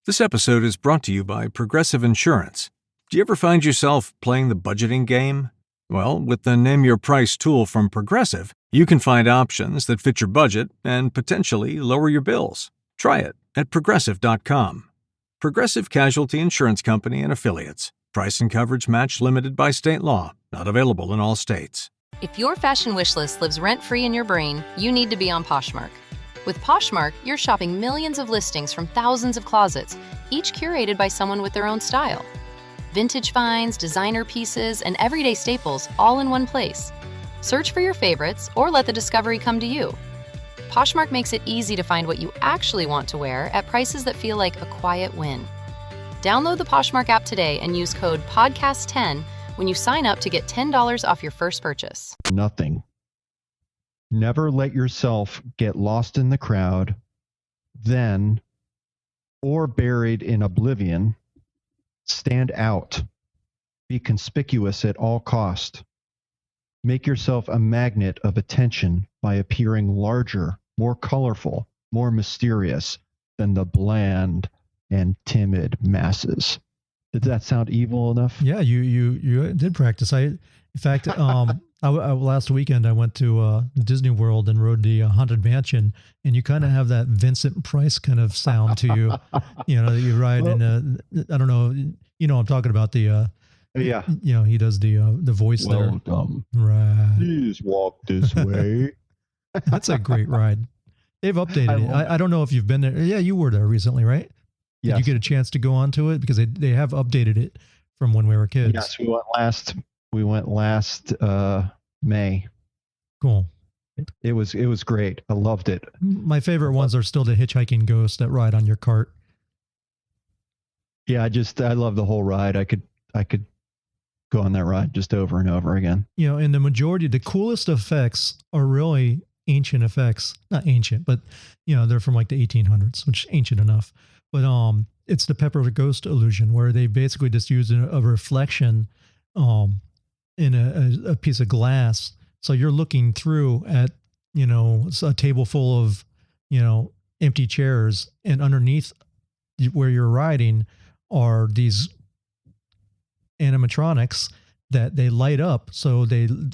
This episode is brought to you by Progressive Insurance. Do you ever find yourself playing the budgeting game? Well, with the Name Your Price tool from Progressive, you can find options that fit your budget and potentially lower your bills. Try it at Progressive.com. Progressive Casualty Insurance Company and Affiliates. Price and coverage match limited by state law. Not available in all states. If your fashion wish list lives rent-free in your brain, you need to be on Poshmark. With Poshmark, you're shopping millions of listings from thousands of closets, each curated by someone with their own style. Vintage finds, designer pieces, and everyday staples all in one place. Search for your favorites or let the discovery come to you. Poshmark makes it easy to find what you actually want to wear at prices that feel like a quiet win. Download the Poshmark app today and use code PODCAST10 when you sign up to get $10 off your first purchase. Nothing. Never let yourself get lost in the crowd, then, or buried in oblivion. Stand out. Be conspicuous at all cost. Make yourself a magnet of attention by appearing larger, more colorful, more mysterious than the bland and timid masses. Did that sound evil enough? Yeah, you did practice. In fact, last weekend I went to Disney World and rode the Haunted Mansion, and you kind of have that Vincent Price kind of sound to you. You know, you ride in I don't know, you know, I'm talking about the yeah. You know, he does the voice there. Right. Please walk this way. That's a great ride. They've updated it. I don't know if you've been there. Yeah, you were there recently, right? Did you get a chance to go onto it? Because they have updated it from when we were kids. Yes, we went last May. Cool. It was great. I loved it. My favorite ones are still the hitchhiking ghosts that ride on your cart. Yeah, I love the whole ride. I could go on that ride just over and over again. You know, and the coolest effects are really ancient effects. Not ancient, but you know, they're from like the 1800s, which is ancient enough. But it's the pepper ghost illusion, where they basically just use a reflection in a piece of glass. So you're looking through at, you know, a table full of, you know, empty chairs, and underneath where you're riding are these animatronics that they light up. So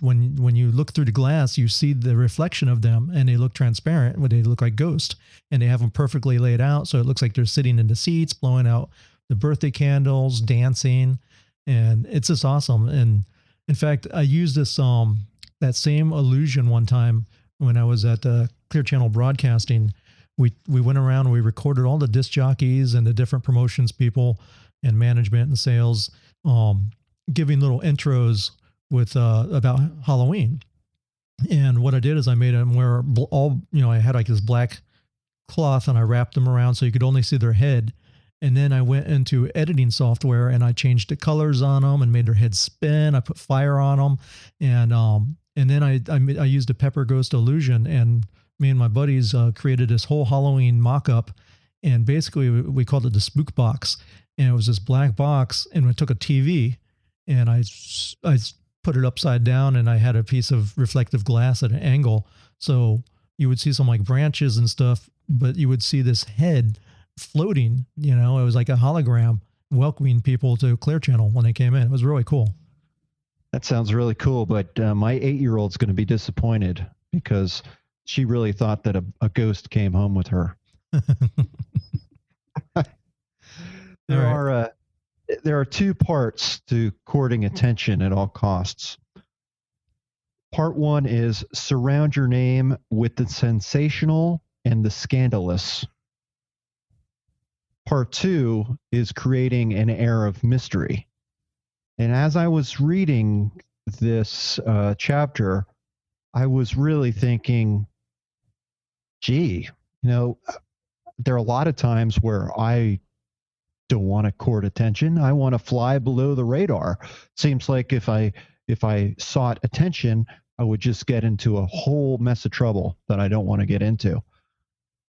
when you look through the glass, you see the reflection of them, and they look transparent, where they look like ghosts, and they have them perfectly laid out. So it looks like they're sitting in the seats, blowing out the birthday candles, dancing, and it's just awesome. And in fact, I used this, that same illusion one time when I was at Clear Channel Broadcasting. We went around and we recorded all the disc jockeys and the different promotions people and management and sales, giving little intros with about Halloween. And what I did is I made them wear I had like this black cloth, and I wrapped them around so you could only see their head. And then I went into editing software and I changed the colors on them and made their heads spin. I put fire on them, and then I used a pepper ghost illusion, and me and my buddies created this whole Halloween mock-up. And basically we called it the spook box, and it was this black box, and I took a TV and I put it upside down, and I had a piece of reflective glass at an angle. So you would see some like branches and stuff, but you would see this head floating, you know, it was like a hologram welcoming people to Clear Channel when they came in. It was really cool. That sounds really cool, but my 8-year-old's going to be disappointed because she really thought that a ghost came home with her. There are two parts to courting attention at all costs. Part one is surround your name with the sensational and the scandalous. Part two is creating an air of mystery. And as I was reading this chapter, I was really thinking, gee, you know, there are a lot of times where I don't want to court attention. I want to fly below the radar. Seems like if I sought attention, I would just get into a whole mess of trouble that I don't want to get into.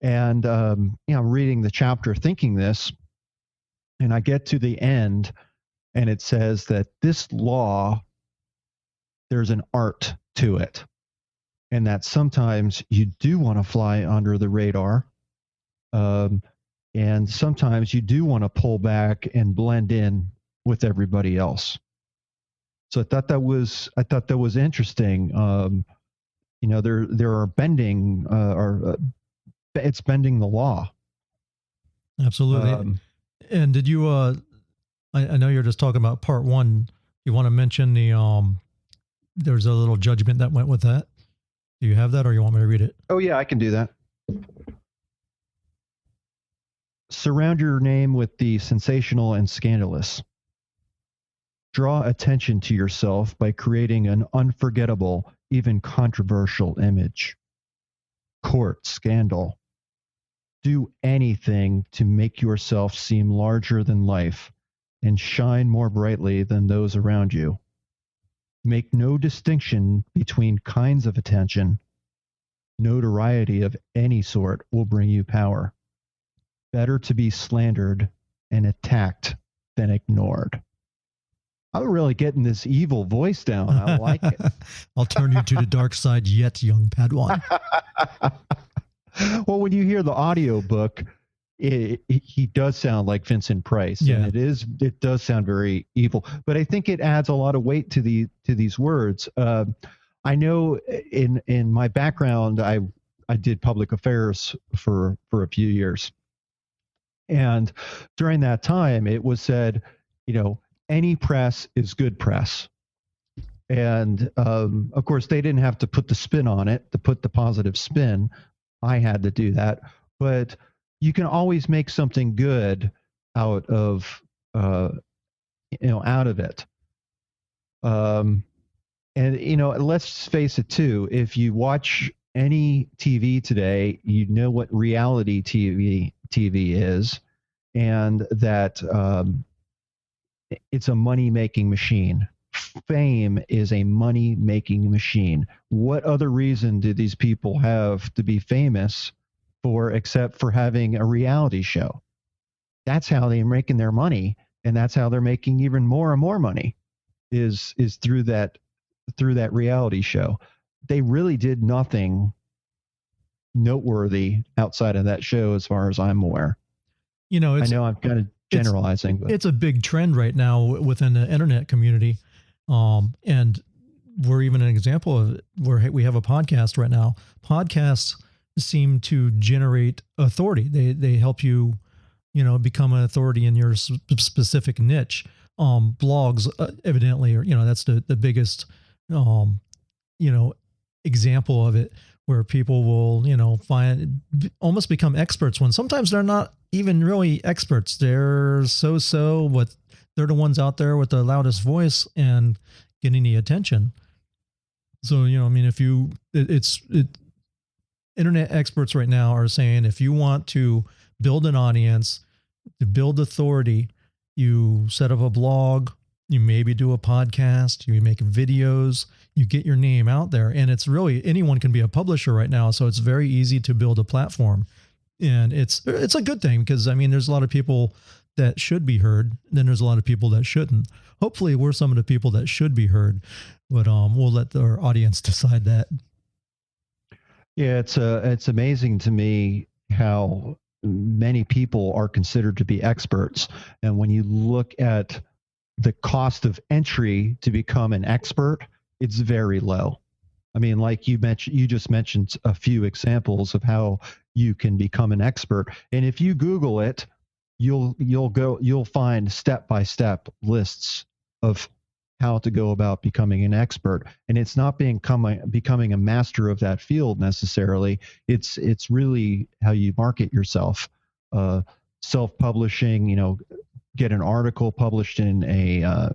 And I'm reading the chapter thinking this, and I get to the end, and it says that this law, there's an art to it, and that sometimes you do want to fly under the radar. And sometimes you do want to pull back and blend in with everybody else. So I thought that was interesting. There are bending, it's bending the law. Absolutely. And did you? I know you're just talking about part one. You want to mention there's a little judgment that went with that. Do you have that, or you want me to read it? Oh yeah, I can do that. Surround your name with the sensational and scandalous. Draw attention to yourself by creating an unforgettable, even controversial image. Court scandal. Do anything to make yourself seem larger than life and shine more brightly than those around you. Make no distinction between kinds of attention. Notoriety of any sort will bring you power. Better to be slandered and attacked than ignored. I'm really getting this evil voice down. I like it. I'll turn you to the dark side yet, young Padawan. Well, when you hear the audio book, he does sound like Vincent Price, and it does sound very evil. But I think it adds a lot of weight to these words. I know in my background, I did public affairs for a few years, and during that time, it was said, any press is good press. And of course, they didn't have to put the spin on it, to put the positive spin. I had to do that. But you can always make something good out of it. And let's face it too. If you watch any TV today, you know what reality TV is, and that it's a money-making machine. Fame is a money-making machine. What other reason do these people have to be famous for except for having a reality show? That's how they're making their money, and that's how they're making even more and more money is through that reality show. They really did nothing noteworthy outside of that show as far as I'm aware. I know I'm kind of generalizing, but it's a big trend right now within the internet community. And we're even an example of it where we have a podcast right now. Podcasts seem to generate authority. They help you, become an authority in your specific niche. Blogs, evidently, that's the biggest, example of it, where people will, almost become experts when sometimes they're not even really experts. They're so, but they're the ones out there with the loudest voice and getting the attention. So, internet experts right now are saying, if you want to build an audience, to build authority, you set up a blog, you maybe do a podcast, you make videos, you get your name out there. And it's really, anyone can be a publisher right now. So it's very easy to build a platform. And it's a good thing because, there's a lot of people that should be heard. Then there's a lot of people that shouldn't. Hopefully we're some of the people that should be heard, but we'll let our audience decide that. Yeah, it's amazing to me how many people are considered to be experts. And when you look at the cost of entry to become an expert, it's very low. Like you just mentioned a few examples of how you can become an expert. And if you Google it, you'll find step-by-step lists of how to go about becoming an expert. And it's not becoming a master of that field necessarily. It's really how you market yourself. Self-publishing, get an article published in a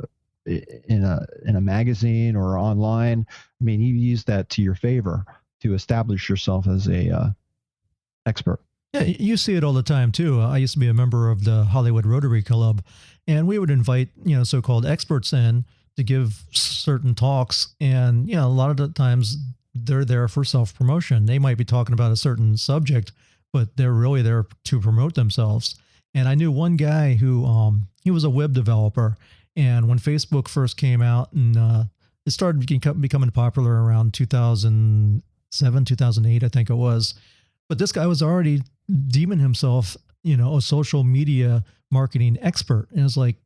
magazine or online. You use that to your favor to establish yourself as a expert. Yeah, you see it all the time too. I used to be a member of the Hollywood Rotary Club, and we would invite, so-called experts in to give certain talks. And, a lot of the times they're there for self-promotion. They might be talking about a certain subject, but they're really there to promote themselves. And I knew one guy who, he was a web developer. And when Facebook first came out and it started becoming popular around 2007, 2008, I think it was. But this guy was already deeming himself a social media marketing expert. And it's like,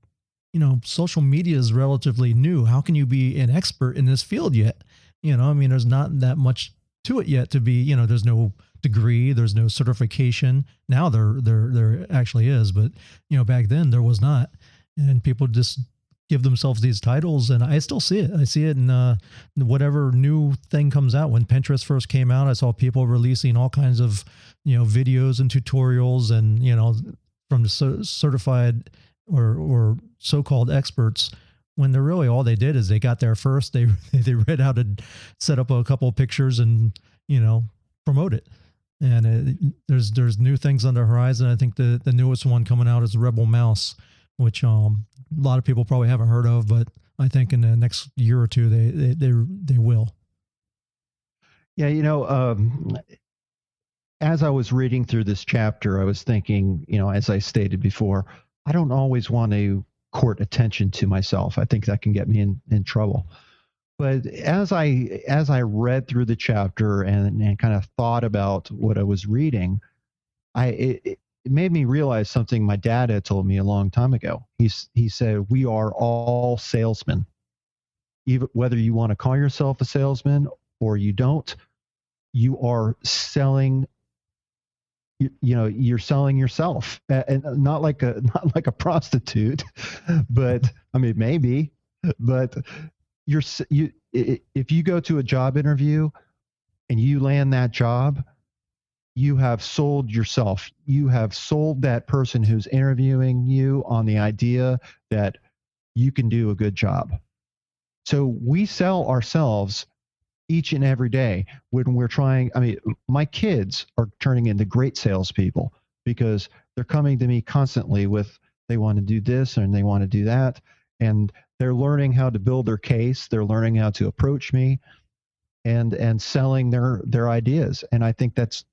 social media is relatively new. How can you be an expert in this field yet? I mean, there's not that much to it yet to be, there's no degree, there's no certification. Now there actually is, but back then there was not. And people just give themselves these titles, and I still see it. I see it in whatever new thing comes out. When Pinterest first came out, I saw people releasing all kinds of, videos and tutorials, and from the certified or so-called experts, when they're really, all they did is they got there first. They read how to set up a couple of pictures and promote it. And there's new things on the horizon. I think the newest one coming out is Rebel Mouse, which a lot of people probably haven't heard of, but I think in the next year or two they will. Yeah, as I was reading through this chapter, I was thinking, as I stated before, I don't always want to court attention to myself. I think that can get me in trouble. But as I read through the chapter and kind of thought about what I was reading, it made me realize something my dad had told me a long time ago. He said, we are all salesmen. Even whether you want to call yourself a salesman or you don't, you are selling. You're selling yourself, and not like a prostitute, but I mean maybe, but if you go to a job interview and you land that job, you have sold yourself. You have sold that person who's interviewing you on the idea that you can do a good job. So we sell ourselves each and every day when we're trying. I mean, my kids are turning into great salespeople because they're coming to me constantly with, they want to do this and they want to do that. And they're learning how to build their case. They're learning how to approach me and selling their ideas. And I think that's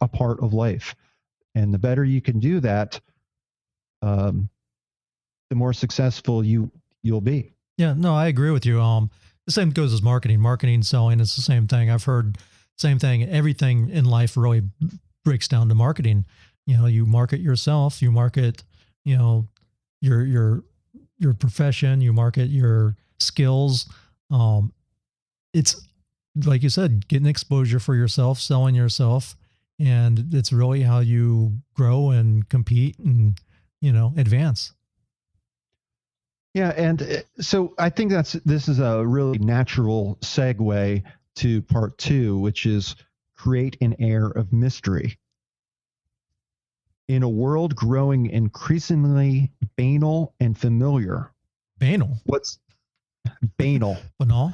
a part of life. And the better you can do that, the more successful you'll be. Yeah, no, I agree with you. The same goes as marketing. Marketing, selling, it's the same thing. I've heard same thing. Everything in life really breaks down to marketing. You market yourself, you market, your profession, you market your skills. It's like you said, getting exposure for yourself, selling yourself, and it's really how you grow and compete and, advance. Yeah, and so I think this is a really natural segue to part 2, which is create an air of mystery. In a world growing increasingly banal and familiar. Banal? What's banal? Banal?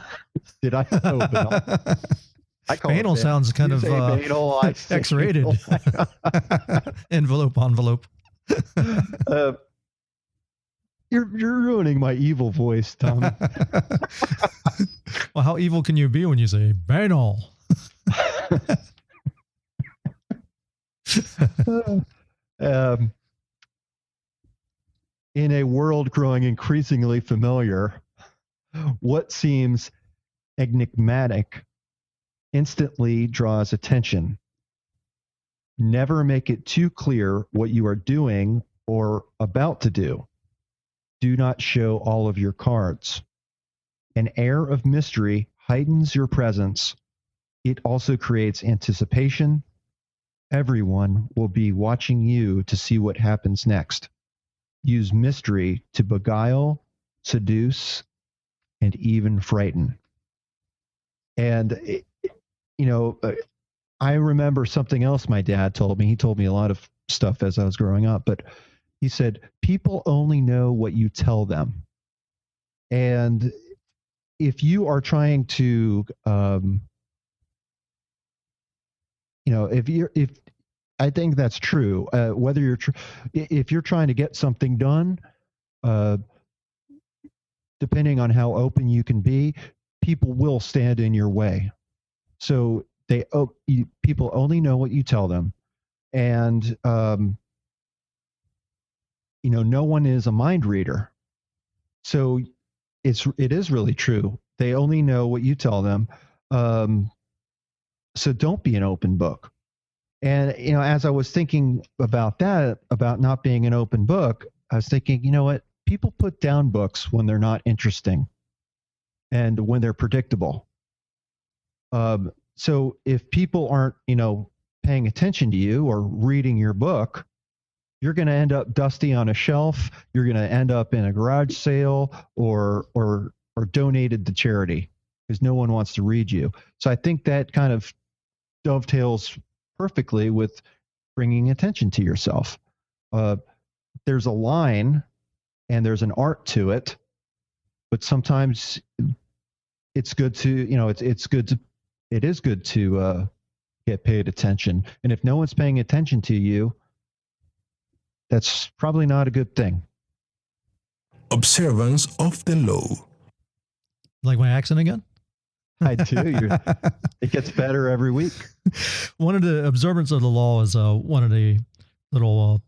Did I? Oh, banal. Banal sounds kind of banal, X-rated. Envelope. You're ruining my evil voice, Tom. Well, how evil can you be when you say banal? In a world growing increasingly familiar, what seems enigmatic instantly draws attention. Never make it too clear what you are doing or about to do. Do not show all of your cards. An air of mystery heightens your presence. It also creates anticipation. Everyone will be watching you to see what happens next. Use mystery to beguile, seduce, and even frighten. And, I remember something else my dad told me. He told me a lot of stuff as I was growing up, but he said, people only know what you tell them. And if you are trying to, if I think that's true, whether if you're trying to get something done, depending on how open you can be, people will stand in your way. So people only know what you tell them. And, no one is a mind reader. So it is really true. They only know what you tell them. So don't be an open book. And, as I was thinking about that, about not being an open book, I was thinking, you know what? People put down books when they're not interesting and when they're predictable. So if people aren't, paying attention to you or reading your book, you're going to end up dusty on a shelf. You're going to end up in a garage sale or donated to charity because no one wants to read you. So I think that kind of dovetails perfectly with bringing attention to yourself. There's a line and there's an art to it, but sometimes it's good to, it is good to get paid attention. And if no one's paying attention to you, that's probably not a good thing. Observance of the law. Like my accent again? I do. It gets better every week. One of the observance of the law is one of the little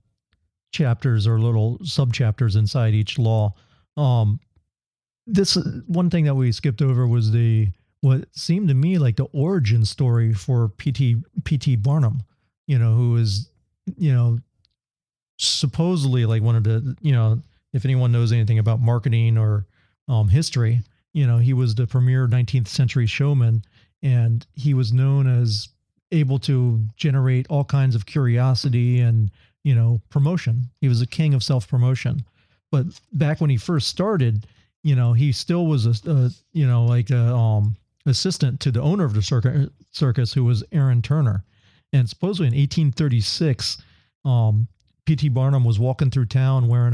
chapters or little sub-chapters inside each law. This one thing that we skipped over was what seemed to me like the origin story for P.T. Barnum, who is, supposedly like one of the, if anyone knows anything about marketing or history, he was the premier 19th century showman, and he was known as able to generate all kinds of curiosity and, promotion. He was a king of self-promotion. But back when he first started, he still was assistant to the owner of the circus, who was Aaron Turner. And supposedly in 1836, P.T. Barnum was walking through town wearing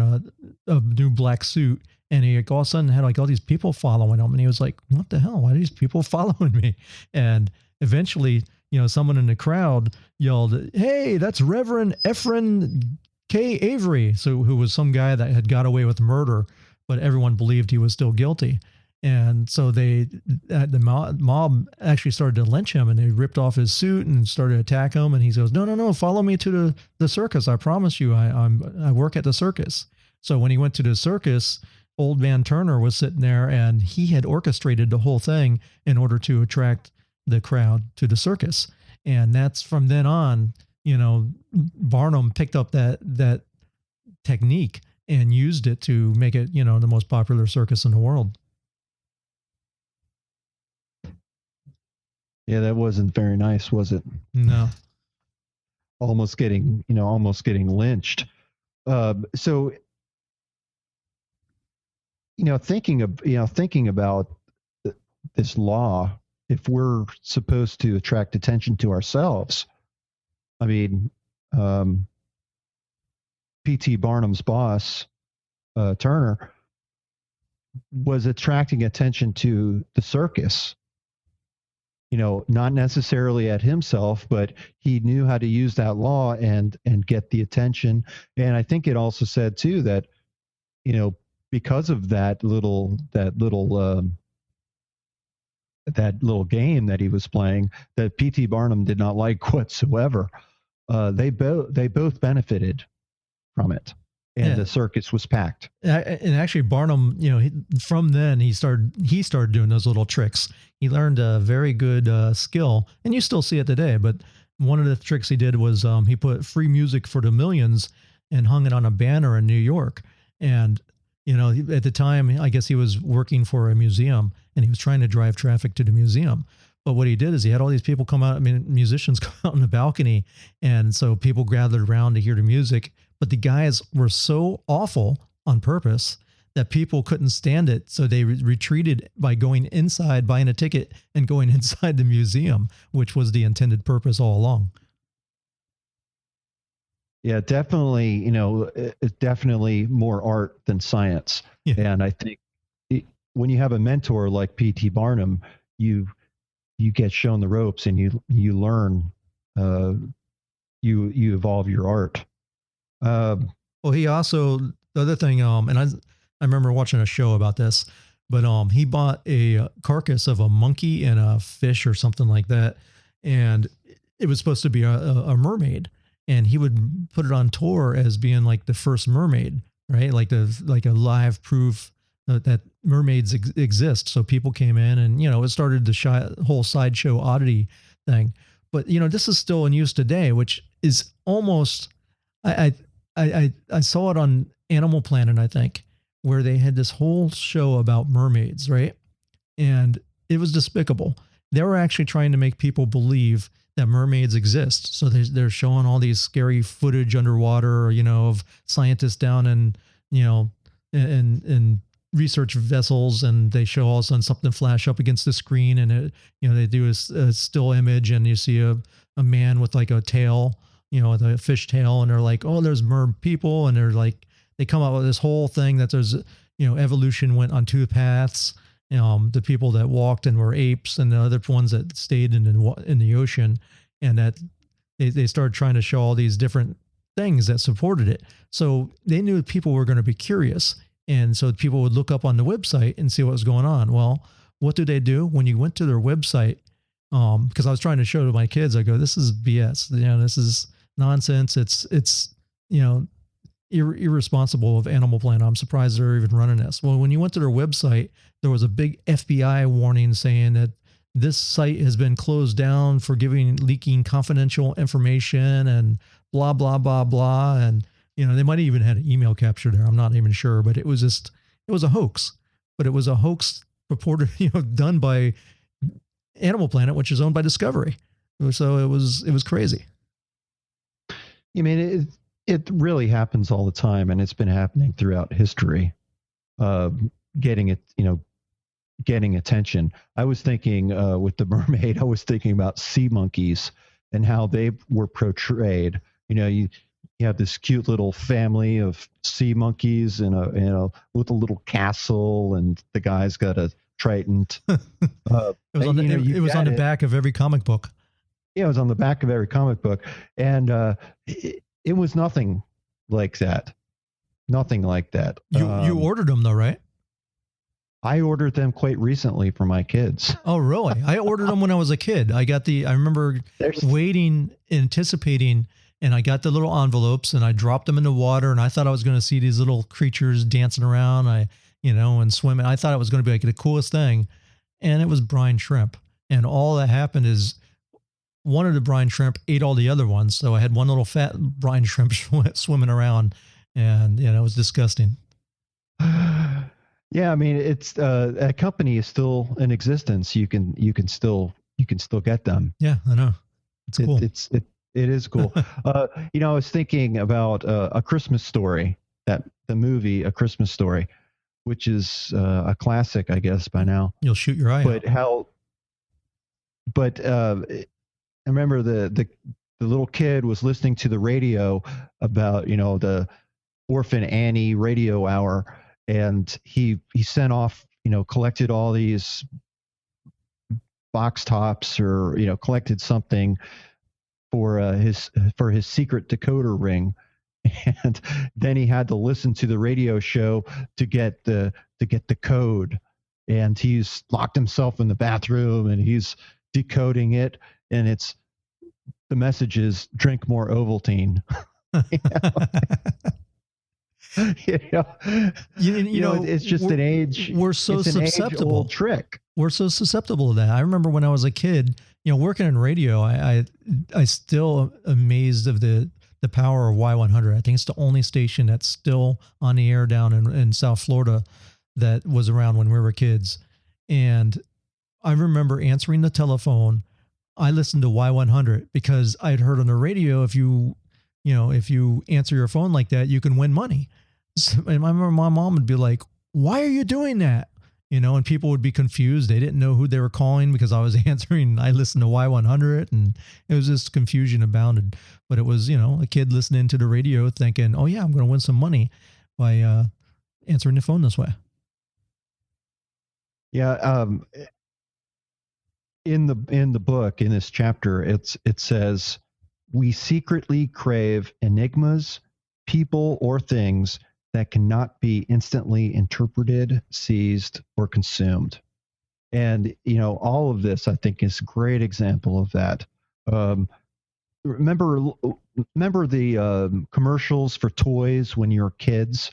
a new black suit, and he all of a sudden had like all these people following him, and he was like, "What the hell? Why are these people following me?" And eventually, someone in the crowd yelled, "Hey, that's Reverend Ephraim K. Avery," who was some guy that had got away with murder, but everyone believed he was still guilty. And so the mob actually started to lynch him, and they ripped off his suit and started to attack him. And he goes, no, follow me to the circus. I promise you, I work at the circus. So when he went to the circus, old man Turner was sitting there, and he had orchestrated the whole thing in order to attract the crowd to the circus. And that's from then on, Barnum picked up that technique and used it to make it, the most popular circus in the world. Yeah, that wasn't very nice, was it? No. Almost getting lynched. So, thinking about this law, if we're supposed to attract attention to ourselves, I mean, P.T. Barnum's boss, Turner, was attracting attention to the circus. Not necessarily at himself, but he knew how to use that law and get the attention. And I think it also said too that, because of that little game that he was playing, that P.T. Barnum did not like whatsoever. They both benefited from it. And the circus was packed. And actually, Barnum, from then he started doing those little tricks. He learned a very good skill, and you still see it today. But one of the tricks he did was he put free music for the millions and hung it on a banner in New York. And at the time, I guess he was working for a museum, and he was trying to drive traffic to the museum. But what he did is he had all these people come out. Musicians come out on the balcony, and so people gathered around to hear the music. But the guys were so awful on purpose that people couldn't stand it. So they retreated by going inside, buying a ticket, and going inside the museum, which was the intended purpose all along. Yeah, definitely. It's definitely more art than science. Yeah. And I think when you have a mentor like P.T. Barnum, you get shown the ropes, and you learn, you evolve your art. Well, he also, the other thing, and I remember watching a show about this, but he bought a carcass of a monkey and a fish or something like that, and it was supposed to be a mermaid, and he would put it on tour as being like the first mermaid, right? Like a live proof that mermaids exist. So people came in, and it started the whole sideshow oddity thing. But this is still in use today, which is almost. I saw it on Animal Planet, I think, where they had this whole show about mermaids, right? And it was despicable. They were actually trying to make people believe that mermaids exist. So they're showing all these scary footage underwater, of scientists down in research vessels, and they show all of a sudden something flash up against the screen, and they do a still image, and you see a man with like a tail, with a fish tail, and they're like, oh, there's mer people, and they're like, they come up with this whole thing that there's, evolution went on two paths. The people that walked and were apes, and the other ones that stayed in the ocean, and that they started trying to show all these different things that supported it. So they knew people were going to be curious. And so people would look up on the website and see what was going on. Well, what do they do when you went to their website? Because I was trying to show to my kids, I go, this is BS. This is nonsense. It's irresponsible of Animal Planet. I'm surprised they're even running this. Well, when you went to their website, there was a big FBI warning saying that this site has been closed down for leaking confidential information and blah, blah, blah, blah. And, they might have even had an email capture there. I'm not even sure, but it was a hoax. But it was a hoax reported, done by Animal Planet, which is owned by Discovery. So it was crazy. I mean, it really happens all the time, and it's been happening throughout history. Getting attention. I was thinking with the mermaid, I was thinking about sea monkeys and how they were portrayed. You have this cute little family of sea monkeys with a little castle, and the guy's got a trident. It was on the back of every comic book. Yeah, it was on the back of every comic book, and it was nothing like that. Nothing like that. You ordered them though, right? I ordered them quite recently for my kids. Oh, really? I ordered them when I was a kid. I remember waiting, anticipating, and I got the little envelopes, and I dropped them in the water, and I thought I was going to see these little creatures dancing around, and swimming. I thought it was going to be like the coolest thing, and it was brine shrimp. And all that happened is one of the brine shrimp ate all the other ones, so I had one little fat brine shrimp swimming around, and it was disgusting. Yeah, I mean, it's a company is still in existence. You can still get them. Yeah, I know. It's cool. It is cool. I was thinking about A Christmas Story, the movie A Christmas Story, which is a classic, I guess, by now. You'll shoot your eye out. I remember the little kid was listening to the radio about the Orphan Annie radio hour, and he sent off, collected all these box tops, or collected something for his secret decoder ring, and then he had to listen to the radio show to get the code, and he's locked himself in the bathroom, and he's decoding it, and the message is drink more Ovaltine. It's just an age. We're so susceptible. Trick. We're so susceptible to that. I remember when I was a kid, working in radio, I still amazed of the power of Y100. I think it's the only station that's still on the air down in South Florida that was around when we were kids. And I remember answering the telephone. I listened to Y100 because I'd heard on the radio, if you answer your phone like that, you can win money. So, and I remember my mom would be like, why are you doing that? And people would be confused. They didn't know who they were calling because I was answering. I listened to Y100, and it was just confusion abounded. But it was, a kid listening to the radio thinking, oh yeah, I'm going to win some money by answering the phone this way. Yeah. In the book, in this chapter, it says, we secretly crave enigmas, people, or things that cannot be instantly interpreted, seized, or consumed. And, all of this, I think, is a great example of that. Remember the commercials for toys when you were kids?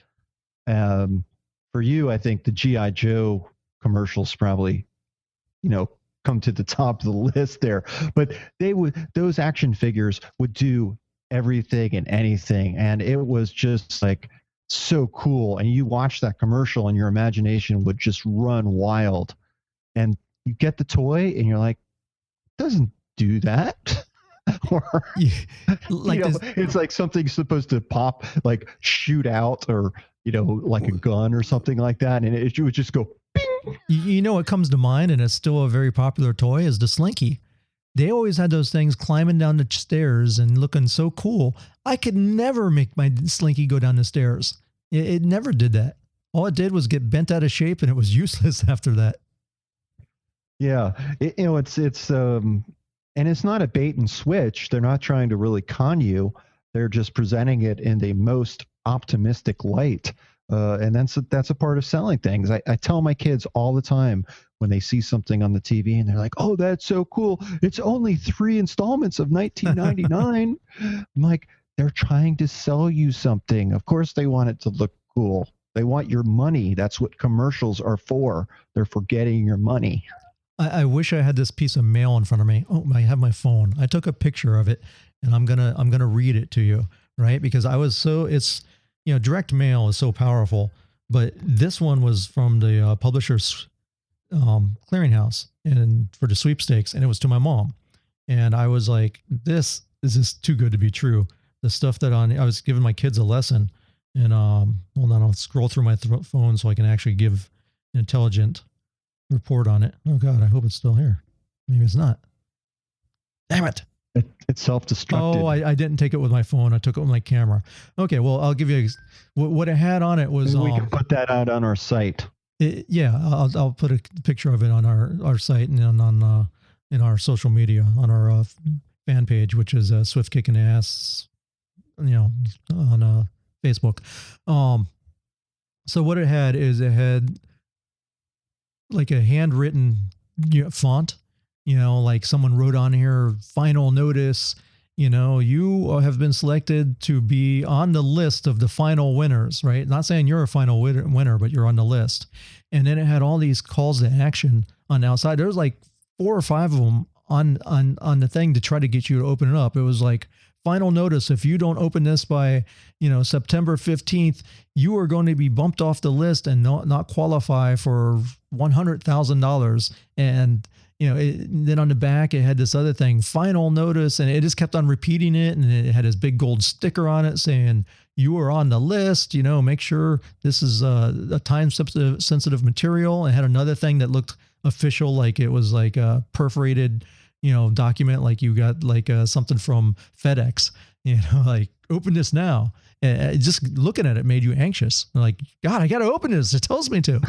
For you, I think the G.I. Joe commercials probably, come to the top of the list there. But those action figures would do everything and anything, and it was just like so cool. And you watch that commercial and your imagination would just run wild. And you get the toy and you're like, it doesn't do that. Or like it's like something's supposed to pop, like shoot out, or like a gun or something like that, and it would just go bing. What comes to mind, and it's still a very popular toy, is the Slinky. They always had those things climbing down the stairs and looking so cool. I could never make my Slinky go down the stairs. It never did that. All it did was get bent out of shape, and it was useless after that. Yeah, it's and it's not a bait and switch. They're not trying to really con you. They're just presenting it in the most optimistic light. And that's a part of selling things. I tell my kids all the time when they see something on the TV and they're like, oh, that's so cool. It's only 3 installments of $19.99. I'm like, they're trying to sell you something. Of course they want it to look cool. They want your money. That's what commercials are for. They're for getting your money. I wish I had this piece of mail in front of me. Oh, I have my phone. I took a picture of it, and I'm gonna read it to you, right? Because it's direct mail is so powerful, but this one was from the publisher's clearinghouse and for the sweepstakes, and it was to my mom, and I was like, this is just too good to be true. The stuff that I was giving my kids a lesson, and hold on, I'll scroll through my phone so I can actually give an intelligent report on it. Oh God, I hope it's still here. Maybe it's not. Damn it. It's self-destructed. Oh, I didn't take it with my phone. I took it with my camera. Okay, well, I'll give you what it had on it was. We can put that out on our site. I'll put a picture of it on our site and on in our social media on our fan page, which is Swift Kicking Ass, on Facebook. So what it had like a handwritten font, like someone wrote on here, final notice, you have been selected to be on the list of the final winners, right? Not saying you're a final winner, but you're on the list. And then it had all these calls to action on the outside. There was like 4 or 5 of them on the thing to try to get you to open it up. It was like, final notice, if you don't open this by, September 15th, you are going to be bumped off the list and not qualify for $100,000. And, then on the back, it had this other thing, final notice, and it just kept on repeating it. And it had this big gold sticker on it saying, you are on the list, make sure this is a time sensitive material. It had another thing that looked official, like it was like a perforated document, like you got like something from FedEx, like open this now. And just looking at it made you anxious. Like, God, I got to open this. It tells me to.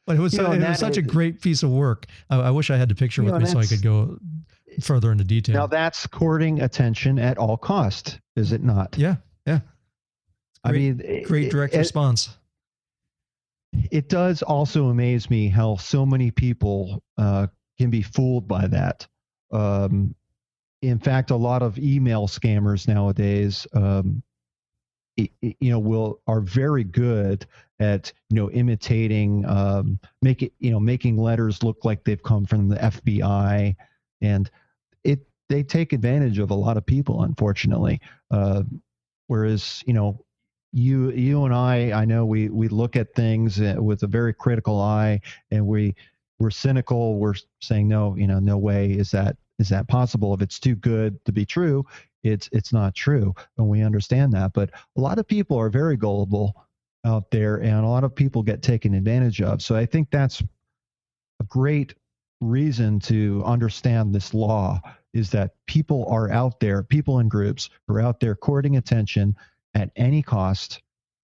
But it was such a great piece of work. I wish I had the picture with me so I could go further into detail. Now that's courting attention at all cost, is it not? Yeah. Great direct response. It does also amaze me how so many people can be fooled by that. In fact, a lot of email scammers nowadays, are very good at imitating, making letters look like they've come from the FBI, and they take advantage of a lot of people, unfortunately. Whereas you and I know we look at things with a very critical eye, and we're cynical. We're saying no way is that possible. If it's too good to be true, it's not true, and we understand that. But a lot of people are very gullible out there, and a lot of people get taken advantage of. So I think that's a great reason to understand this law, is that people are out there, people in groups are out there courting attention at any cost.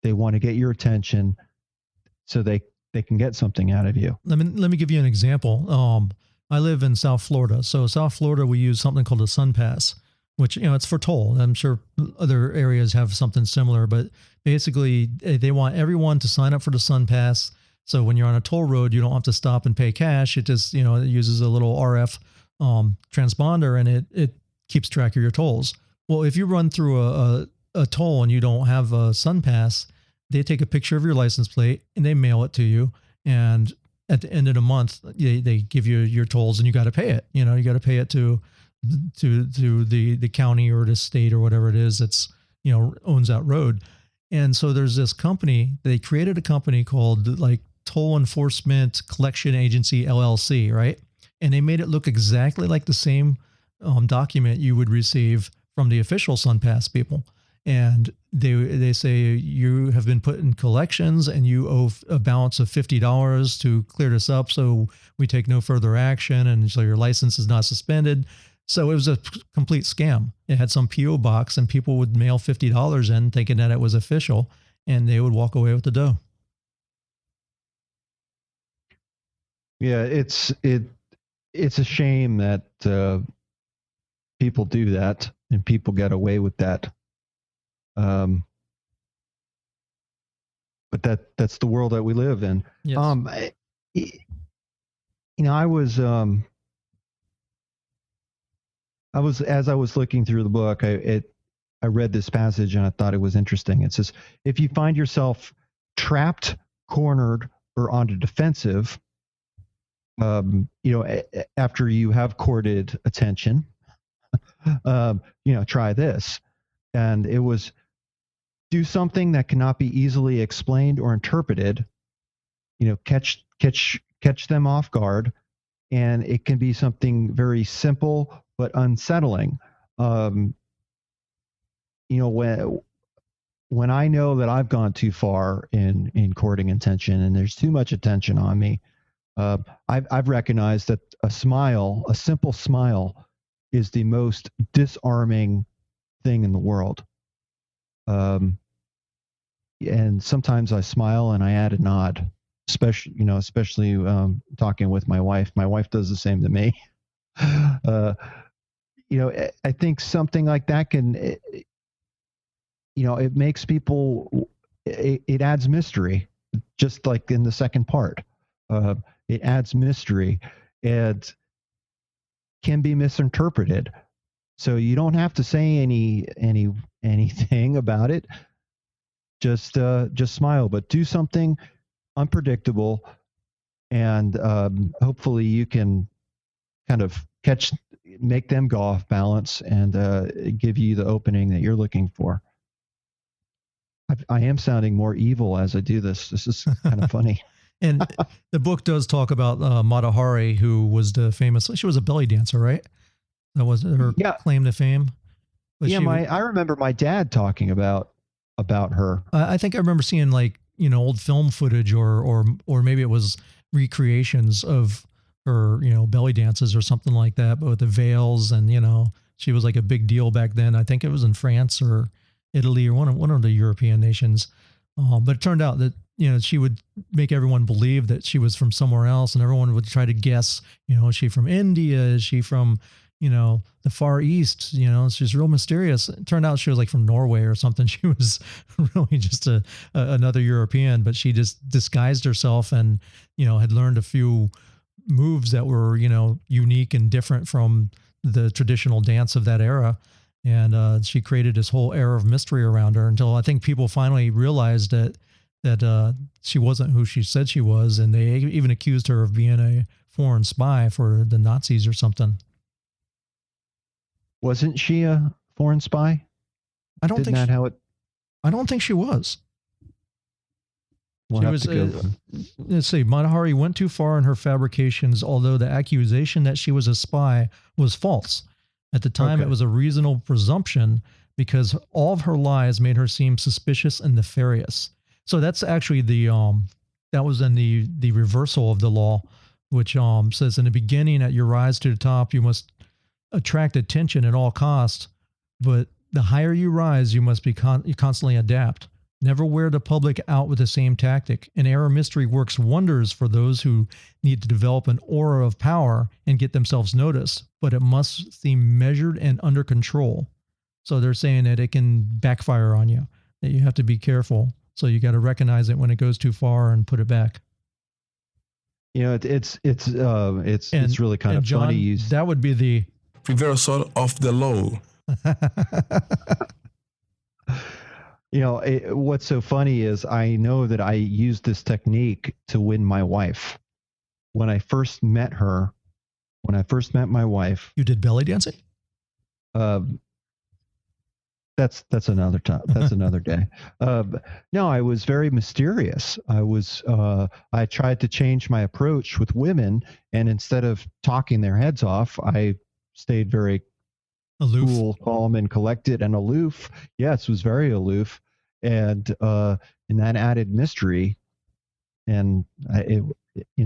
They want to get your attention so they can get something out of you. Let me give you an example. I live in South Florida. So South Florida, we use something called a Sun Pass, which, it's for toll. I'm sure other areas have something similar, but basically they want everyone to sign up for the Sun Pass. So when you're on a toll road, you don't have to stop and pay cash. It just, it uses a little RF transponder, and it keeps track of your tolls. Well, if you run through a toll and you don't have a Sun Pass, they take a picture of your license plate and they mail it to you. And at the end of the month, they give you your tolls and you got to pay it. You got to pay it to the county or the state or whatever it is that's, owns that road. And so there's this company, they created a company called like Toll Enforcement Collection Agency, LLC, right? And they made it look exactly like the same document you would receive from the official SunPass people. And they say you have been put in collections and you owe a balance of $50 to clear this up. So we take no further action. And so your license is not suspended. So it was a complete scam. It had some PO box and people would mail $50 in thinking that it was official and they would walk away with the dough. Yeah, it's a shame that people do that and people get away with that. But that's the world that we live in. Yes. I was as I was looking through the book, I read this passage and I thought it was interesting. It says, if you find yourself trapped, cornered, or on the defensive, after you have courted attention, try this. And it was, do something that cannot be easily explained or interpreted, catch them off guard. And it can be something very simple but unsettling. When I know that I've gone too far in courting attention and there's too much attention on me, I've recognized that a simple smile, is the most disarming thing in the world. And sometimes I smile and I add a nod, especially talking with my wife. My wife does the same to me. I think something like that can, it makes people, it adds mystery, just like in the second part. It adds mystery and can be misinterpreted. So you don't have to say anything about it. Just smile, but do something unpredictable, and hopefully you can kind of make them go off balance and give you the opening that you're looking for. I am sounding more evil as I do this. This is kind of funny. And the book does talk about Mata Hari, who was she was a belly dancer, right? That was her claim to fame. But I remember my dad talking about her. I think I remember seeing old film footage or maybe it was recreations of her, belly dances or something like that, but with the veils and, she was like a big deal back then. I think it was in France or Italy or one of the European nations. But it turned out that, she would make everyone believe that she was from somewhere else and everyone would try to guess, is she from India? Is she from, the Far East? She's real mysterious. It turned out she was like from Norway or something. She was really just another European, but she just disguised herself and, had learned a few moves that were, unique and different from the traditional dance of that era. And she created this whole air of mystery around her until I think people finally realized that she wasn't who she said she was. And they even accused her of being a foreign spy for the Nazis or something. Wasn't she a foreign spy? I don't think she was. Let's see, Mata Hari went too far in her fabrications, although the accusation that she was a spy was false. At the time, It was a reasonable presumption because all of her lies made her seem suspicious and nefarious. So that's actually that was in the reversal of the law, which says in the beginning, at your rise to the top, you must attract attention at all costs. But the higher you rise, you must be constantly adapt. Never wear the public out with the same tactic. An air of mystery works wonders for those who need to develop an aura of power and get themselves noticed, but it must seem measured and under control. So they're saying that it can backfire on you, that you have to be careful. So you got to recognize it when it goes too far and put it back. It's really kind of John, funny. That would be the reversal of the law. What's so funny is I know that I used this technique to win my wife. when I first met her, when I first met my wife, You did belly dancing? that's another time. That's another day. No, I was very mysterious. I tried to change my approach with women, and instead of talking their heads off, I stayed very Aloof. cool, calm, and collected and aloof. Yes, was very aloof, and that added mystery. And I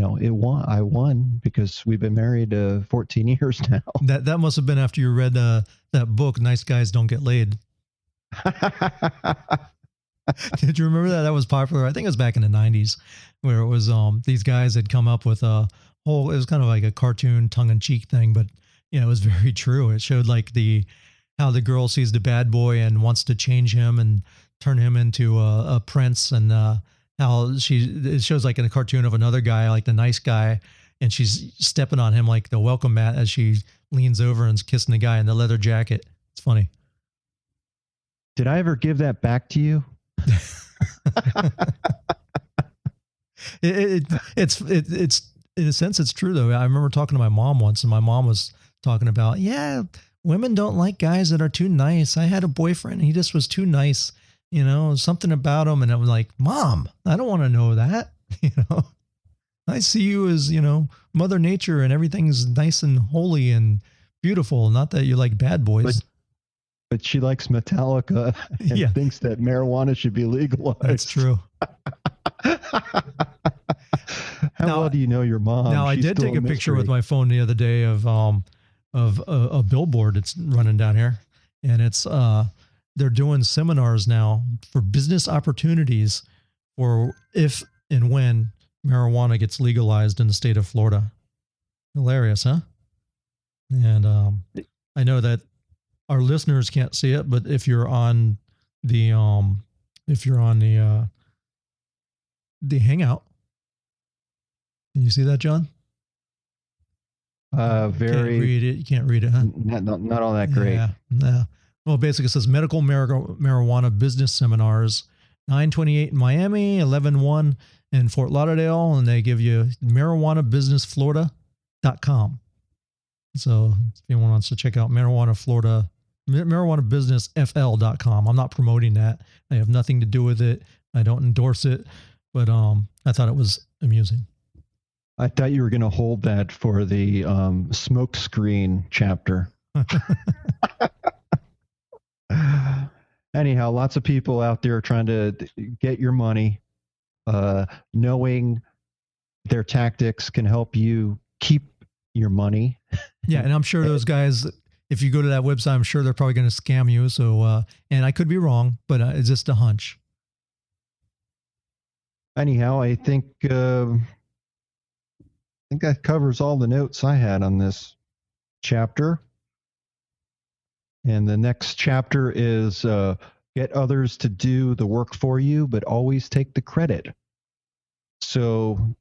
won because we've been married 14 years now. That must have been after you read that book, Nice Guys Don't Get Laid. Did you remember that? That was popular. I think it was back in the 90s, where it was these guys had come up with a whole, it was kind of like a cartoon tongue-in-cheek thing, but it was very true. It showed like how the girl sees the bad boy and wants to change him and turn him into a prince, and how it shows like in a cartoon of another guy, like the nice guy, and she's stepping on him like the welcome mat as she leans over and is kissing the guy in the leather jacket. It's funny. Did I ever give that back to you? It's in a sense it's true though. I remember talking to my mom once, and my mom was talking about, women don't like guys that are too nice. I had a boyfriend, and he just was too nice, something about him. And I was like, Mom, I don't want to know that. I see you as, Mother Nature, and everything's nice and holy and beautiful. Not that you like bad boys. But she likes Metallica and thinks that marijuana should be legalized. That's true. How well do you know your mom? Now, I did take a picture with my phone the other day of a billboard that's running down here, and it's they're doing seminars now for business opportunities for if and when marijuana gets legalized in the state of Florida. Hilarious, huh? And I know that our listeners can't see it, but if you're on the Hangout, can you see that, John? Very. Can't read it. You can't read it, huh? Not all that great. Yeah. Well, basically, it says medical marijuana business seminars, 928 in Miami, 11-1 in Fort Lauderdale, and they give you marijuanabusinessflorida.com. So if anyone wants to check out marijuanabusinessfl.com. I'm not promoting that. I have nothing to do with it. I don't endorse it, but I thought it was amusing. I thought you were going to hold that for the smoke screen chapter. Anyhow, lots of people out there trying to get your money. Knowing their tactics can help you keep your money. Yeah, and I'm sure those guys, if you go to that website, I'm sure they're probably going to scam you. So, and I could be wrong, but it's just a hunch. Anyhow, I think that covers all the notes I had on this chapter. And the next chapter is get others to do the work for you, but always take the credit. So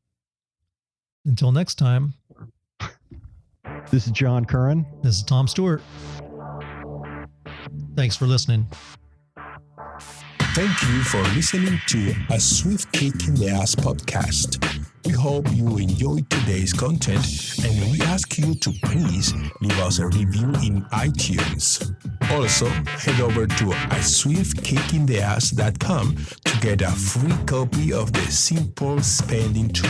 until next time, this is John Curren. This is Tom Stewart. Thanks for listening. Thank you for listening to A Swift Kick in the Ass podcast. We hope you enjoyed today's content, and we ask you to please leave us a review in iTunes. Also, head over to aswiftkickintheass.com to get a free copy of the Simple Spending Tool.